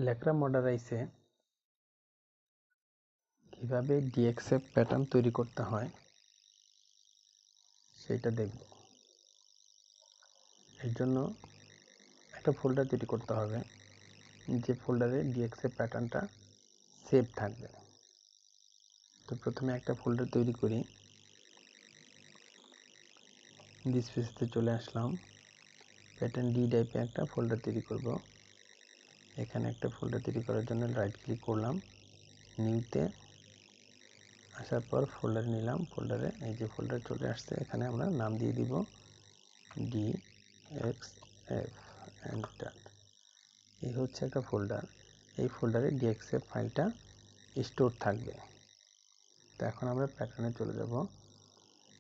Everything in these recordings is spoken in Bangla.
ল্যাক্রা মডারাইসে কিভাবে ডিএক্সএফ প্যাটার্ন তৈরি করতে হয় সেটা দেখব। এর জন্য একটা ফোল্ডার তৈরি করতে হবে, যে ফোল্ডারে ডিএক্সএফ প্যাটার্নটা সেভ থাকবে। তো প্রথমে একটা ফোল্ডার তৈরি করি। দিস পিসিতে চলে আসলাম, প্যাটার্ন ডি টাইপে একটা ফোল্ডার তৈরি করব। এখানে একটা ফোল্ডার তৈরি করার জন্য রাইট ক্লিক করলাম, নিউতে আসার পর ফোল্ডার নিলাম। ফোল্ডারে এই যে ফোল্ডার চলে আসছে, এখানে আমরা নাম দিয়ে দিব ডিএক্সএফ। এন্টার। এই হচ্ছে একটা ফোল্ডার, এই ফোল্ডারে ডিএক্সএফ ফাইলটা স্টোর থাকবে। তো এখন আমরা প্যাটার্নে চলে যাব।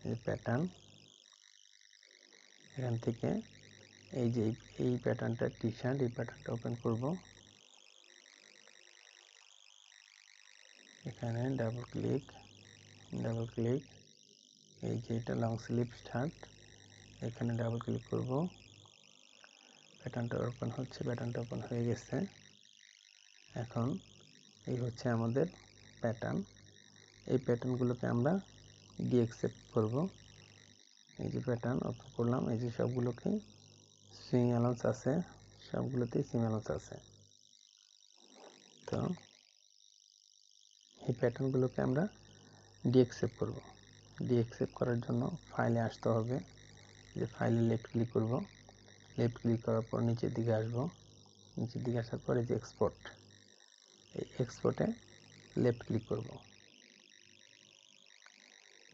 এই প্যাটার্ন, এখান থেকে এই যে এই প্যাটার্নটা টি শার্ট, এই প্যাটার্নটা ওপেন করব। এখানে ডাবল ক্লিক, এই যে এটা লং স্লিভ শার্ট, এখানে ডাবল ক্লিক করব। প্যাটার্নটা ওপেন হচ্ছে, প্যাটার্নটা ওপেন হয়ে গেছে। এখন এই হচ্ছে আমাদের প্যাটার্ন। এই প্যাটার্নগুলোকে আমরা ডিএক্সএফ করব। এই যে প্যাটার্ন ওপেন করলাম, এই যে সবগুলোকে সুইং অ্যালাউন্স আছে, সবগুলোতেই সুইং অ্যালাউন্স আছে। তো এই প্যাটার্নগুলোকে আমরা ডিএক্সএফ করব। ডিএক্সএফ করার জন্য ফাইলে আসতে হবে, যে ফাইলে লেফট ক্লিক করব। লেফট ক্লিক করার পর নিচের দিকে আসব। নিচের দিকে আসার পর এই যে এক্সপোর্ট, এই এক্সপোর্টে লেফট ক্লিক করব।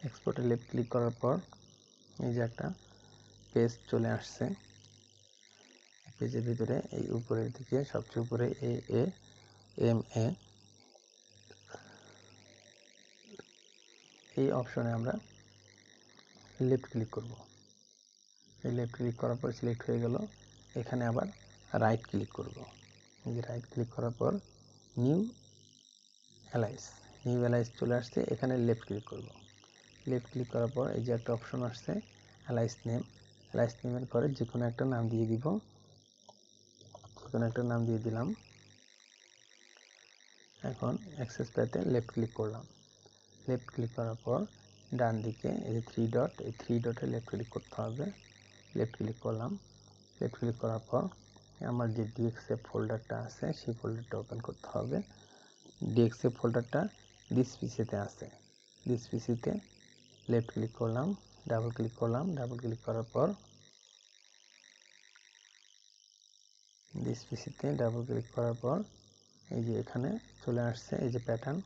এক্সপোর্টে লেফট ক্লিক করার পর এই যে একটা পেজ চলে আসছে। পেজের ভিতরে এই উপরের দিকে সবচেয়ে উপরে AMA, এই অপশনে আমরা লেফট ক্লিক করব। এই লেফট ক্লিক করার পর সিলেক্ট হয়ে গেল। এখানে আবার রাইট ক্লিক করব। এই যে রাইট ক্লিক করার পর নিউ অ্যালাইস চলে আসছে, এখানে লেফট ক্লিক করব। লেফট ক্লিক করার পর এই যে একটা অপশন আসছে অ্যালাইস নেমের পরে যে কোনো একটা নাম দিয়ে দিব। কোনো একটা নাম দিয়ে দিলাম। এখন অ্যাক্সেস পেতে লেফট ক্লিক করলাম। লেফট ক্লিক করার পর ডান দিকে এই যে থ্রি ডট, এই থ্রি ডটে লেফট ক্লিক করতে হবে। লেফট ক্লিক করলাম। লেফট ক্লিক করার পর আমার যে ডিএক্সএফ ফোল্ডারটা আছে সেই ফোল্ডারটা ওপেন করতে হবে। ডিএক্সএফ ফোল্ডারটা দিস পিসিতে আছে। দিস পিসিতে লেফট ক্লিক করলাম, ডাবল ক্লিক করলাম। ডাবল ক্লিক করার পর দিস পিসিতে ডাবল ক্লিক করার পর এই যে এখানে চলে আসছে এই যে প্যাটার্ন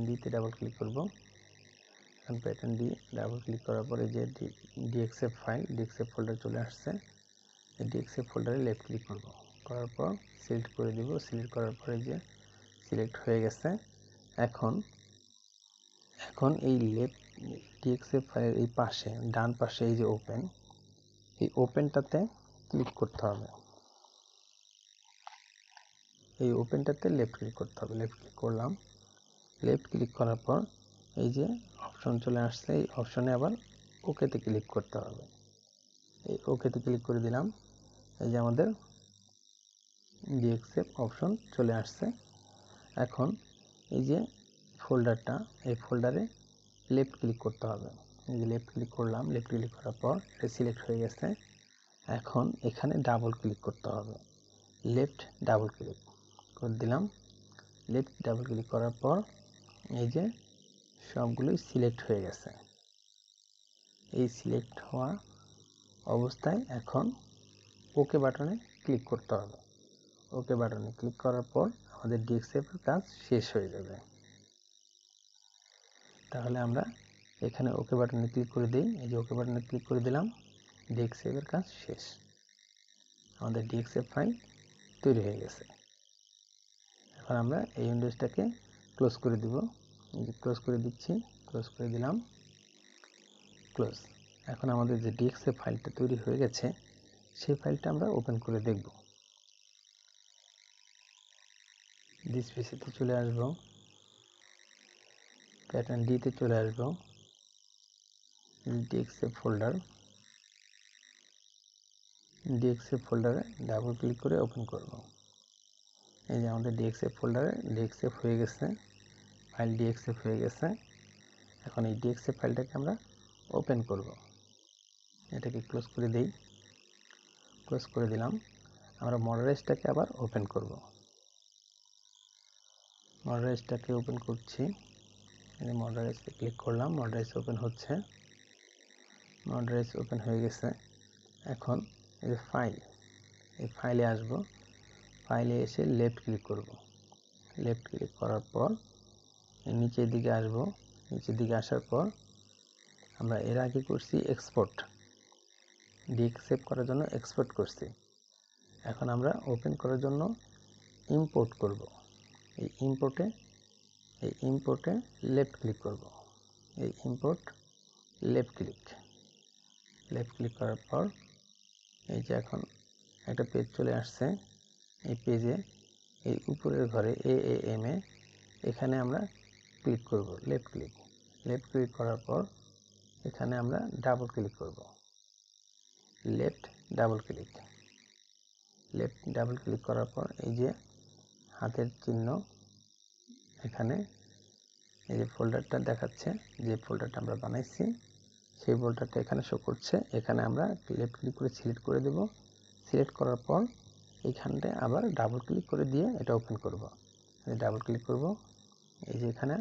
ডিতে ডাবল ক্লিক করব। এখন প্যাটার্ন ডি ডাবল ক্লিক করার পর এই যে ডিএক্সএফ ফোল্ডার চলে আসছে। এই ডিএক্সএফ ফোল্ডারে লেফট ক্লিক করব, করার পর সিলেক্ট করে দিব। সিলেক্ট করার পরে যে সিলেক্ট হয়ে গেছে। এখন এই লেফট ডিএক্সএফ ফাইলের এই পাশে ডান পাশে এই যে ওপেন, এই ওপেনটাতে ক্লিক করতে হবে। এই ওপেনটাতে লেফট ক্লিক করতে হবে। লেফট ক্লিক করলাম। লেফট ক্লিক করার পর এই যে অপশন চলে আসছে, এই অপশনে আবার ওকেতে ক্লিক করতে হবে। এই ওকেতে ক্লিক করে দিলাম। এই যে আমাদের ডিএক্সএফ অপশন চলে আসছে। এখন এই যে ফোল্ডারটা, এই ফোল্ডারে লেফট ক্লিক করতে হবে। এই যে লেফট ক্লিক করলাম। লেফট ক্লিক করার পর এটা সিলেক্ট হয়ে গেছে। এখন এখানে ডাবল ক্লিক করতে হবে। লেফট ডাবল ক্লিক করে দিলাম। লেফট ডাবল ক্লিক করার পর এই যে সবগুলোই সিলেক্ট হয়ে গেছে। এই সিলেক্ট হওয়া অবস্থায় এখন ওকে বাটনে ক্লিক করতে হবে। ওকে বাটনে ক্লিক করার পর আমাদের ডিএক্সএফের কাজ শেষ হয়ে যাবে। তাহলে আমরা এখানে ওকে বাটনে ক্লিক করে দিই। এই যে ওকে বাটনে ক্লিক করে দিলাম, ডিএক্সএফের কাজ শেষ। আমাদের ডিএক্সএফ ফাইল তৈরি হয়ে গেছে। এখন আমরা এই উইন্ডোজটাকে ক্লোজ করে দিব। এই যে ক্লোজ করে দিচ্ছি, ক্লোজ করে দিলাম, ক্লোজ। এখন আমাদের যে ডিএক্সএফ ফাইলটা তৈরি হয়ে গেছে সেই ফাইলটা আমরা ওপেন করে দেখব। দিস পিসিতে চলে আসব, প্যাটার্ন ডিতে চলে আসব, ডিএক্সএফ ফোল্ডার, ডিএক্সএফ ফোল্ডারে ডাবল ক্লিক করে ওপেন করব। এই যে আমাদের ডিএক্সএফ ফোল্ডারে ডিএক্সএফ হয়ে গেছে, ফাইল ডিএক্সএফ হয়ে গেছে। এখন এই ডিএক্সএফ ফাইলটাকে আমরা ওপেন করব। এটাকে ক্লোজ করে দিই, ক্লোজ করে দিলাম। আমরা মডারাইজটাকে আবার ওপেন করব। মডারাইজটাকে ওপেন করছি, মডারাইজে ক্লিক করলাম, মডারাইজ ওপেন হচ্ছে, মডারাইজ ওপেন হয়ে গেছে। এখন এই যে ফাইল, এই ফাইলে আসব, ফাইলে এসে লেফট ক্লিক করব। লেফট ক্লিক করার পর নিচের দিকে আসব, নিচের দিকে আসার পর আমরা এর আগে করছি এক্সপোর্ট, ডিএক্সএফ করার জন্য এক্সপোর্ট করছি। এখন আমরা ওপেন করার জন্য ইম্পোর্ট করব। এই ইম্পোর্টে লেফট ক্লিক করব। এই ইম্পোর্ট লেফট ক্লিক করার পর এই যে এখন একটা পেজ চলে আসছে। এই পেজে এই উপরের ঘরে AAM এ এখানে আমরা ক্লিক করব, লেফট ক্লিক করার পর এখানে আমরা ডাবল ক্লিক করব। লেফট ডাবল ক্লিক করার পর এই যে হাতের চিহ্ন, এখানে এই যে ফোল্ডারটা দেখাচ্ছে, যে ফোল্ডারটা আমরা বানাইছি সেই ফোল্ডারটা এখানে শো করছে। এখানে আমরা লেফট ক্লিক করে সিলেক্ট করে দেব। সিলেক্ট করার পর এইখানটায় আবার ডাবল ক্লিক করে দিয়ে এটা ওপেন করব। ডাবল ক্লিক করব, এই যে এখানে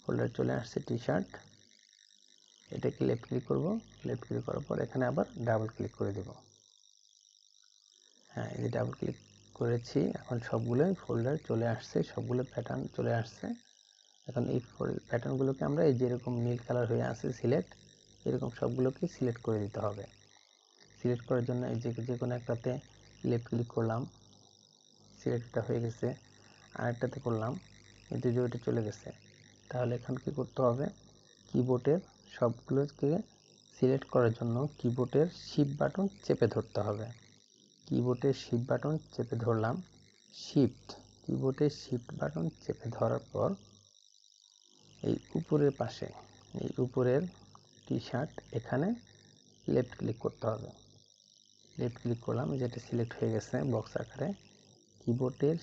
ফোল্ডার চলে আসছে টি-শার্ট, এটাকে লেফট ক্লিক করব। লেফট ক্লিক করার পর এখানে আবার ডাবল ক্লিক করে দেব। হ্যাঁ, এই যে ডাবল ক্লিক করেছি, এখন সবগুলো ফোল্ডার চলে আসছে, সবগুলো প্যাটার্ন চলে আসছে। এখন এই প্যাটার্নগুলোকে আমরা এই যেরকম নীল কালার হয়ে আছে সিলেক্ট, এরকম সবগুলোকে সিলেক্ট করে দিতে হবে। সিলেক্ট করার জন্য এই যে কোনো একটাতে লেফট ক্লিক করলাম, সিলেক্টটা হয়ে গেছে। আরেকটাতে করলাম, কিন্তু যে ওইটা চলে গেছে। তাহলে এখন কি করতে হবে, কিবোর্ডের সবগুলোকে সিলেক্ট করার জন্য কিবোর্ডের শিফট বাটন চেপে ধরতে হবে। কিবোর্ডের শিফট বাটন চেপে ধরলাম, কিবোর্ডের শিফট বাটন চেপে ধরার পর এই উপরের পাশে, এই উপরের টি-শার্ট এখানে লেফট ক্লিক করতে হবে। লেফট ক্লিক করলাম, যেটা সিলেক্ট হয়ে গেছে বক্স আকারে। কিবোর্ডের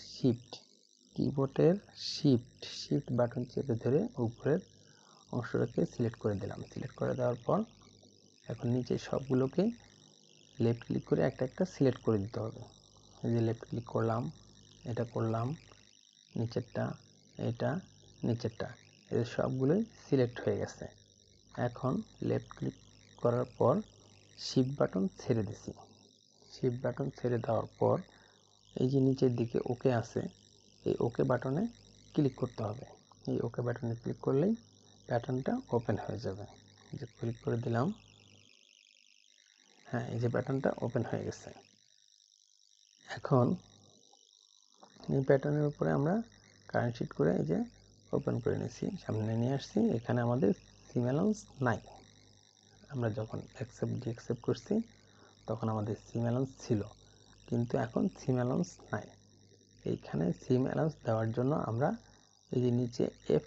শিফট বাটন চেপে ধরে উপরের অংশটাকে সিলেক্ট করে দিলাম। সিলেক্ট করে দেওয়ার পর এখন নিচে সবগুলোকে লেফট ক্লিক করে একটা একটা সিলেক্ট করে দিতে হবে। এই যে লেফট ক্লিক করলাম, এটা করলাম, নিচেরটা, এটা, নিচেরটা, এই সবগুলোই সিলেক্ট হয়ে গেছে। এখন লেফট ক্লিক করার পর শিফট বাটন ছেড়ে দিছি। শিফট বাটন ছেড়ে দেওয়ার পর এই যে নিচের দিকে ওকে আছে, এই ওকে বাটনে ক্লিক করতে হবে। এই ওকে বাটনে ক্লিক করলেই প্যাটার্নটা ওপেন হয়ে যাবে। এই যে ক্লিক করে দিলাম, হ্যাঁ, এই যে প্যাটার্নটা ওপেন হয়ে গেছে। এখন এই প্যাটার্নের উপরে আমরা কারেন্ট শিট করে এই যে ওপেন করে নিয়েছি, সামনে নিয়ে আসছি। এখানে আমাদের সিম অ্যালাউন্স নাই। আমরা যখন ডিএক্সেপ্ট করছি তখন আমাদের সিম অ্যালাউন্স ছিল, কিন্তু এখন সিম অ্যালাউন্স নাই। এইখানে সিম অ্যালাউন্স দেওয়ার জন্য আমরা এই যে নিচে এফ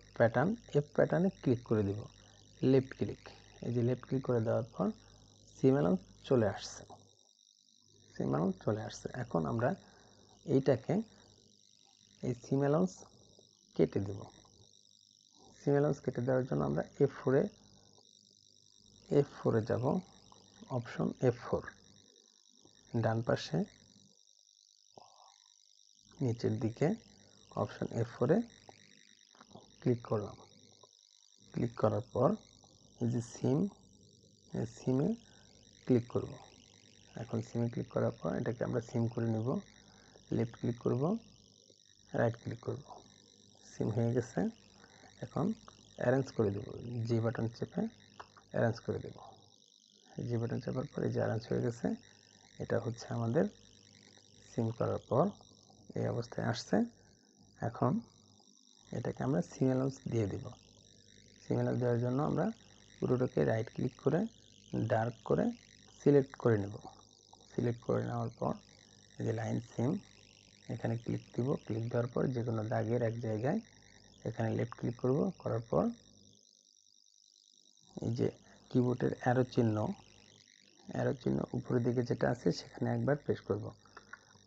প্যাটার্নে ক্লিক করে দেব, লেফট ক্লিক। এই যে লেফট ক্লিক করে দেওয়ার পর সিম অ্যালাউন্স চলে আসছে। এখন আমরা এইটাকে এই সিম অ্যালাউন্স কেটে দেব। সিম অ্যালাউন্স কেটে দেওয়ার জন্য আমরা F4 যাব, অপশন F4, ডান পাশে নিচের দিকে অপশন F4 এ ক্লিক করলাম। ক্লিক করার পর এই যে সিমে ক্লিক করব। এখন সিমে ক্লিক করার পর এটাকে আমরা সিম করে নেব। লেফট ক্লিক করব, রাইট ক্লিক করব, সিম হয়ে গেছে। এখন অ্যারেঞ্জ করে দেব, জি বাটন চেপে অ্যারেঞ্জ করে দেব। জি বাটন চেপার পর এই যে অ্যারেঞ্জ হয়ে গেছে। এটা হচ্ছে আমাদের সিম করার পর এই অবস্থায় আসছে। এখন এটাকে আমরা সিম অ্যালাউন্স দিয়ে দিব। সিম অ্যালাউন্স দেওয়ার জন্য আমরা পুরোটাকে রাইট ক্লিক করে ডার্ক করে সিলেক্ট করে নেব। সিলেক্ট করে নেওয়ার পর এই যে লাইন সিম, এখানে ক্লিক দিব। ক্লিক দেওয়ার পর যে কোনো দাগের এক জায়গায় এখানে লেফট ক্লিক করব। করার পর এই যে কিবোর্ডের অ্যারো চিহ্ন, অ্যারো চিহ্ন উপরের দিকে যেটা আছে সেখানে একবার প্রেস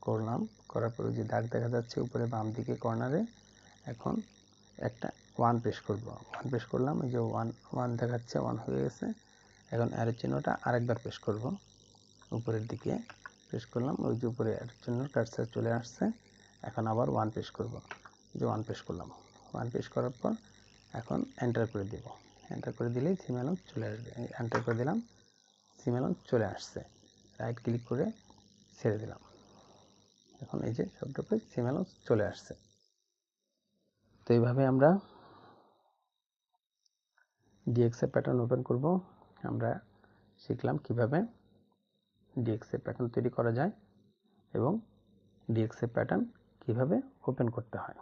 করলাম, করার পরে যে দাগ দেখা যাচ্ছে উপরে বাম দিকে কর্নারে, এখন একটা 1 প্রেস করব। 1 প্রেস করলাম, এই যে 1 দেখাচ্ছে, 1 হয়ে গেছে। এখন অ্যারো চিহ্নটা আরেকবার প্রেস করব, উপরের দিকে প্রেস করলাম, ওই যে উপরে অ্যারো চিহ্ন কার্সার চলে আসছে। এখন আবার 1 প্রেস করব, এই যে 1 প্রেস করলাম। 1 প্রেস করার পর এখন এন্টার করে দেব। এন্টার করে দিলেই সিমেলন চলে আসবে। এন্টার করে দিলাম, সিমেলন চলে আসছে। রাইট ক্লিক করে ছেড়ে দিলাম। এখন এই যে শব্দটা সিমেলন চলে আসছে। তো এইভাবে আমরা ডিএক্সএ প্যাটার্ন ওপেন করব। আমরা শিখলাম কিভাবে ডিএক্সএ প্যাটার্ন তৈরি করা যায় এবং ডিএক্সএ প্যাটার্ন কিভাবে ওপেন করতে হয়।